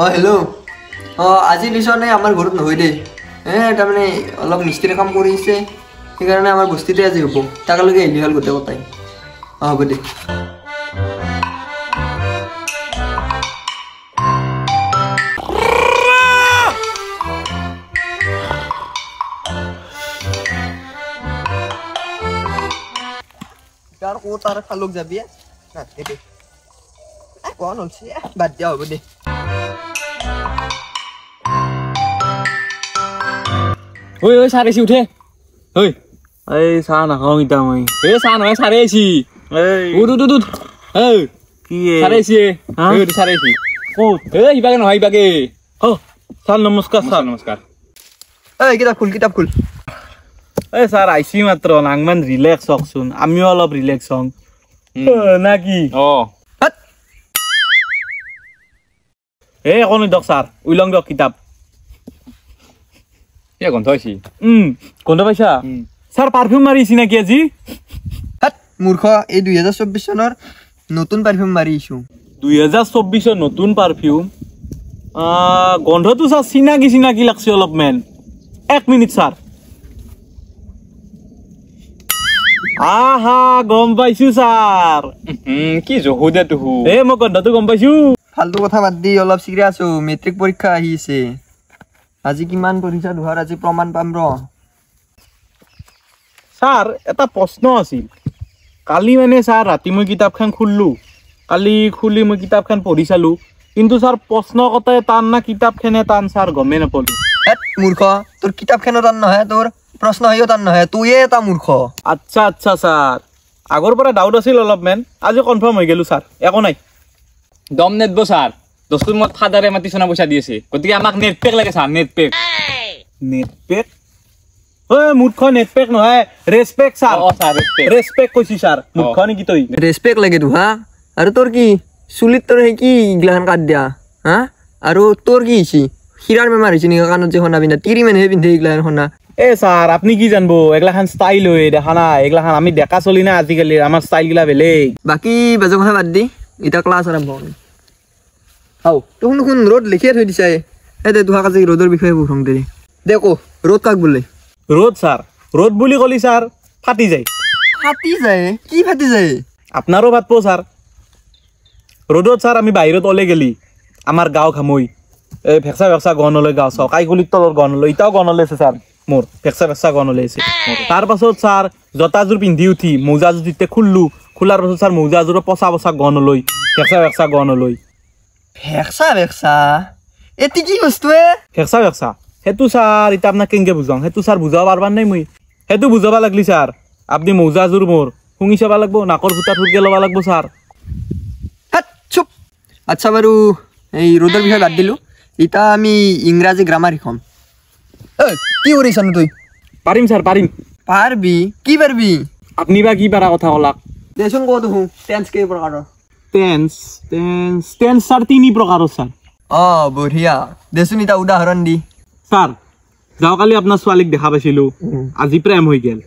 hello' আজি লিচনে আমাৰ ঘৰত নহয় দেই তাৰমানে অলপ মিস্ত্ৰী কাম কৰিছে সেইকাৰণে আমাৰ বস্তিতে আজি হ'ব তাকালৈকে আহিলে হ'ল গোটেই কথাই হ'ব দে তাৰ ক'ত তাৰ ফালক যাবি না দে কোন হলছে বাদ দিয়া হ'ব দে ঐ ঐ সারে এসি উঠে ওই এই চা নাখাও ইতা মই এ চা নহয় সারে এসি এই উঠ উঠ উঠ এই কি সারে এসি এই সারে এসি ও এই ইবাগে নহয় ইবাগে ও স্যার নমস্কার স্যার নমস্কার এই কিতাপ খুল এই স্যার আইসি মাত্র নাংমান রিল্যাক্স হকছুন আমিও অলপ রিল্যাক্স হং নাকি ও এই কোন দক স্যার উইলং দক কিতাব এ গন্ধ আইছি গন্ধ পাইছা স্যার পারফিউম মারিছি নাকি আজি মূর্খ এই 2024 সনৰ নতুন পারফিউম মারিছো 2024 এর নতুন পারফিউম গন্ধটো স্যার চিনাকি লাগছে অলপ মেন 1 মিনিট স্যার আহা গম পাইছো স্যার কি জহুদে তুহু এ মই গন্ধটো গম পাইছো ফালতু কথা বাদ দি অলপ সিরিয়াস আছো মেট্রিক পরীক্ষা আহিছে আজি কিমান পঢ়িছা দুহাৰ আজি প্ৰমাণ পাম ৰ স্যাৰ এটা প্ৰশ্ন আছিল কালি মানে স্যাৰ ৰাতি মই কিতাপখন খুললো কালি খুলি মই কিতাপখন পঢ়ি চালো কিন্তু স্যার প্ৰশ্ন কতে টান না কিতাপখনে টান স্যাৰ গমে নাপলো মূৰ্খ তোৰ কিতাপখনো টান নহয় তোৰ প্ৰশ্ন হয়ও টান নহয় তুইয়ে এটা মূৰ্খ আচ্ছা আচ্ছা স্যাৰ আগৰ পৰা ডাউট আছিল অলপমান আজি কনফার্ম হৈ গেলো স্যার একো নাই দম নেটব স্যার দস্তুর মত ফাদারে মাটি সোনা পয়সা দিয়েছে গতিকে আমাক নেট পেক লাগে স্যার নেট পেক ও মূর্খ নেট পেক নহয় রেসপেক্ট স্যার ও স্যার রেসপেক্ট কইছি স্যার মূর্খ নেকি তুই রেসপেক্ট লাগে তো হা আৰু তোৰ কি চুলিত তোৰ হে কি ইগলাখান কাট দিয়া হা আৰু তোৰ কি হিছি হিৰাৰ বেমাৰ হৈছে নেকি কাণত যে হনা বিনা তিৰি মেনহে পিন্ধে ইগলাখান হনা এ স্যার আপনি কি জানবো এগলাখান স্টাইল হই দেখা না এগলাখান আমি দেখা চলি না আজিকালি আমার স্টাইল গিলা বেলেগ বাকি বাজে কথা বাদ দি এটা ক্লাস আৰম্ভ হ'ল হাও তুন ৰোড লিখিয়ে থৈ দিছে এ দে তুহা কাজে ৰোডৰ বিষয়ে বুঝং দে দেখো রোড কাক বলে রোড স্যার রোড বুলি কলি স্যার ফাটি যায় কি ফাটি যায় আপনারও ফাটবো স্যার রোডত স্যার আমি বাহিৰত ওলে গেলি আমাৰ গাঁও খামই এই ভেক্সা গনলৈ গাঁও চাও কাইকুলিৰ তলৰ গনলৈ ইটাও গনলৈ আছে স্যাৰ মোৰ ভেক্সা গনলৈ আছে তাৰ পাছত স্যাৰ জোতাজোৰ পিন্ধি উঠি মৌজাজোৰ যেতিয়া খুললো খোলাৰ পাছত স্যাৰ মৌজাজোৰ পচা গনলৈ ভেক্সা গনলৈ ভেক্সা এতি কি বস্তু ভেক্সা হেতু স্যার এটা আপনার কেঙ্গে বুঝাং হেতু স্যার বুঝাব পারবার নাই মই হেতু বুঝাবা লাগলি স্যার আপনি মৌজাজোৰ মোৰ শুঙি চাবা লাগবো নাকৰ ফুটা ঠুৰকে লবা লাগবো স্যাৰ চুপ আচ্ছা বাৰু এই ৰোডৰ বিষয়ে বাদ দিলো এটা আমি ইংৰাজী গ্ৰামাৰ শিকম কি কৰিছানো তুই পাৰিম স্যাৰ পাৰিম পাৰবি কি পাৰবি আপনি বা কি পাৰা কথা কলাক দেচোন কত হু টেন্স কেই প্ৰকাৰৰ টেন্স স্যাৰ 3 প্ৰকাৰৰ স্যাৰ বঢ়িয়া দেচোন এটা উদাহৰণ দি স্যাৰ যাওকালি আপনাৰ ছোৱালীক দেখা পাইছিলো আজি প্রেম হৈ গেল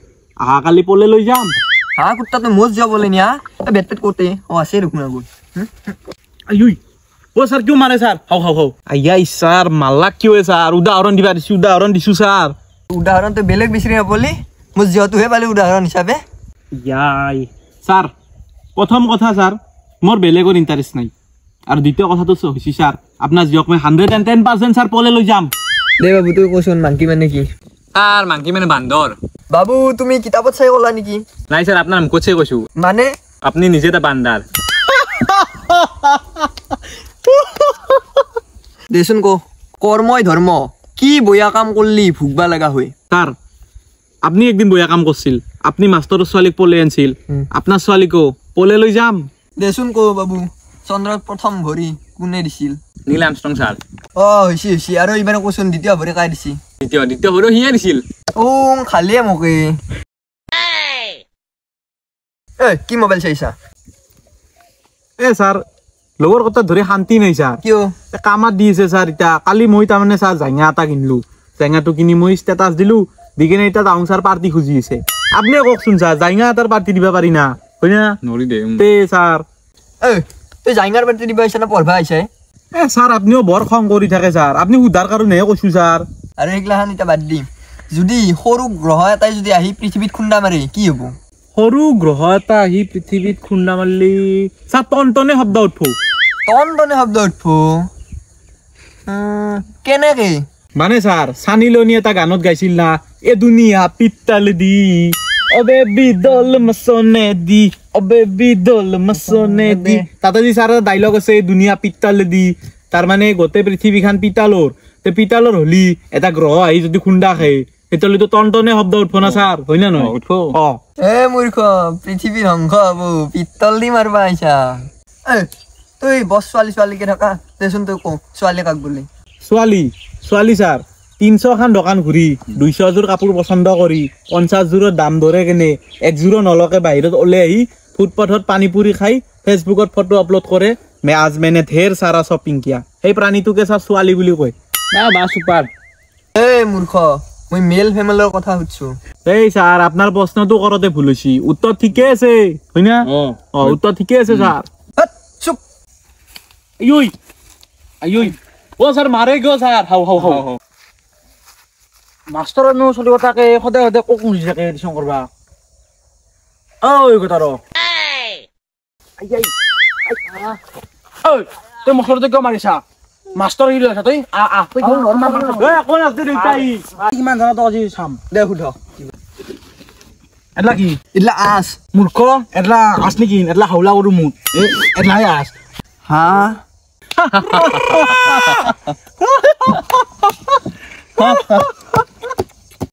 আহাকালি পলে লৈ যাম কুত্তা তো মোজ যাব বলে নিয়া বেট করতে আছে দেখুন আগত আইই ও স্যার কিয় মারে স্যার হাও আইয়াই স্যার মাল্লাক কিয় স্যার উদাহরণ দিছো স্যার উদাহরণ তো বেলেগ বিচাৰি নাপলি মোজ যেহেতুহে পালি উদাহৰণ হিসাবে ইয়াই স্যাৰ প্ৰথম কথা স্যাৰ মোৰ বেলেগৰ ইন্টারেস্ট নাই আর দ্বিতীয় কথাটো হইছি স্যার আপনার জিওক মই 110% স্যার পলে লৈ যাম দে বাবু তুই কোন মাংকি মানে কি আর মাংকি মানে বান্দর বাবু তুমি কিতাপত চাই কলা নেকি নাই স্যার আপনার নাম কোচে কইছো মানে আপনি নিজে তা বান্দার দেচোন কর্মই ধর্ম কি বয়া কাম করলি ভুগবা লাগা হয় স্যার আপনি একদিন বয়া কাম করছিল আপনি মাস্টারের ছোৱালীক পলে আনছিল আপনাৰ ছোৱালীকো পলে লৈ যাম দেচোন বাবু চন্দ্ৰত প্ৰথম ভৰি কোনে দিছিল নীল আৰ্মস্ট্ৰং স্যাৰ হইছি আৰু ইবাৰ কোচোন দ্বিতীয় ভৰি কাই দিছি দ্বিতীয় ভৰি হিয়া দিছিল খালিয়ে মোকে কি মোবাইল চাইছা স্যাৰ লগৰ কথা ধৰি শান্তি নাই স্যাৰ কিয় কামাত দিছে স্যাৰ ইটা কালি মই তাৰমানে স্যার জাঙা এটা কিনলো জাঙাটো কিনি মই স্ট্যাটাস দিলো দিকেনে এটা ডাউন স্যার পার্টি খুজি আছে আপনি কওকচোন স্যার জাঙা এটাৰ পাৰ্টি দিবা পাৰি না হয় না নৰি দে তে স্যাৰ তুই জাঙাৰ পাৰ্টি দিবা আহিছা না পঢ়বা আহিছা ছাৰ আপুনিও বৰ খং কৰি থাকে ছাৰ আপুনি সোধাৰ কাৰণেহে কৈছোঁ ছাৰ আৰু সেইগিলাখান এতিয়া বাদ দিম যদি সৰু গ্ৰহ এটাই যদি আহি পৃথিৱীত খুন্দা মাৰে কি হ'ব সৰু গ্ৰহ এটা আহি পৃথিৱীত খুন্দা মাৰিলি ছাৰ টনটনে শব্দ উঠব টনটনে শব্দ উঠব কেনেকে মানে ছাৰ চানি লিয়নি এটা গানত গাইছিল না এ দুনিয়া পিত্তাল দি অবে বিদল মচনে দি অবে বিদল মচনে দি তাতে যি ছাৰ ডাইলগ আছে দুনিয়া পিত্তাল দি তাৰ মানে গোটেই পৃথিৱীখন পিতালৰ তে পিতালৰ হলি এটা গ্ৰহ আহি যদি খুন্দা খায় তেতিয়াহ'লেতো টনটনে শব্দ উঠব না ছাৰ হয় না নহয় উঠব এ মূৰ্খ পৃথিৱীৰ ধ্বংস হ'ব পিত্তল দি মাৰবা আহিছা তই বছ ছোৱালীকে থকা দেচোন তই কওঁ ছোৱালী কাক বুলি ছোৱালী ছাৰ 300 দোকান ঘূৰি 200 যোৰ কাপোৰ পচন্দ কৰি 50 যোৰৰ দাম ধৰে কেনে 1 যোৰো নলকে বাহিৰত ওলাই আহি ফুটপাথত পানী পুৰি খাই ফেচবুকত ফটো আপলোড কৰে মে আজ মেনে ঢেৰ সাৰা শ্বপিং কিয়া সেই প্ৰাণীটোকে ছাৰ ছোৱালী বুলি কয় বা চুপাৰ এ মূৰ্খ মই মেল ফেমেলৰ কথা সুধছো এই ছাৰ আপোনাৰ প্ৰশ্নটো কৰোঁতে ভুল হৈছে উত্তৰ ঠিকে আছে হয় না উত্তৰ ঠিকে আছে ছাৰ চুপ ও ছাৰ মাৰে কিয় ছাৰ হাও মাষ্টৰনো চলি কথাকে সদায় কক মুজি থাকে এডিশ্যন কৰবা ঐ কথা ৰ তই মাষ্টৰটো কিয় মাৰিছা মাষ্টৰ কি লৈছা তই কিমান জানা তই আজি চাম দে সুধ এটলা কি এইলা আছ মূৰ্খ এটলা আছ নেকি এটলা হাওলা কৰো মোক এটলাহে আছ হা